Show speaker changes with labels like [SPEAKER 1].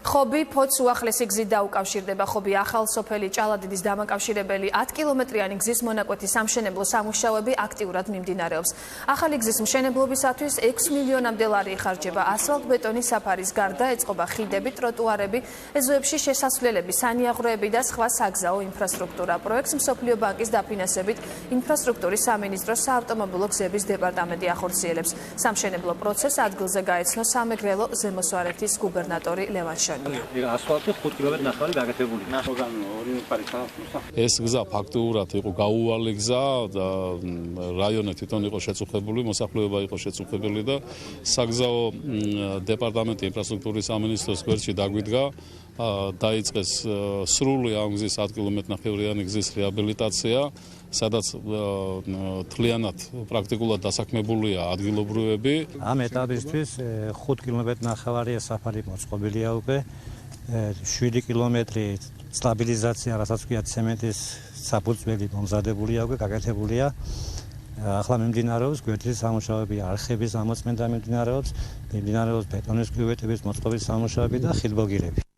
[SPEAKER 1] ხობი ფოთს უახლესი გზით დაუკავშირდება. ხობი ახალ სოფელი ჭალადიდის დამაკავშირებელი 10 კილომეტრიანი გზის მონაკვეთი სამშენებლო სამუშაოები აქტიურად მიმდინარეობს. ახალი გზის მშენებლობისათვის 6 მილიონამდე ლარი იხარჯება. ასფალტ-ბეტონის საფარის გარდა ეწყობა ხიდები, ტროტუარები, ეზოებში შესასვლელები, სანიაღროები და სხვა საგზაო ინფრასტრუქტურა. პროექტს მსოფლიო ბანკის დაფინანსებით ინფრასტრუქტურის სამინისტროს საავტომობილო გზების დეპარტამენტი ახორციელებს. სამშენებლო პროცესს ადგილზე გაეცნო სამეგრელო ზემოსვარეთის გუბერნატორი ლევან
[SPEAKER 2] ასფალტი 5 კილომეტრ ნახევარი გაკეთებულია.
[SPEAKER 3] ეს გზა ფაქტიურად იყო გაუვალი გზა და რაიონი თვითონ იყო შეწუხებული, მოსახლეობა იყო შეწუხებული და საგზაო დეპარტამენტი ინფრასტრუქტურის სამინისტროს გვერდში დაგვიდგა. დაიწყეს სრული ამ გზის 10 კილომეტრ ნახევრიანი გზის რეაბილიტაცია, სადაც თლიანად პრაქტიკულად დასაქმებულია ადგილობრივები.
[SPEAKER 4] ამ ეტაპისთვის 5 კილომეტრი ნახევარია საფარი მოწყობილია უკვე, 7 კილომეტრი სტაბილიზაცია, რასაც ქვია ცემენტის საფუძველი მომზადებულია უკვე, გაკეთებულია. ახლა მიმდინარეობს გვერდის სამუშაოები, არხების ამოწმენდა მიმდინარეობს ბეტონის კიუვეტების მოწყობის სამუშაოები და ხიდბოგირები.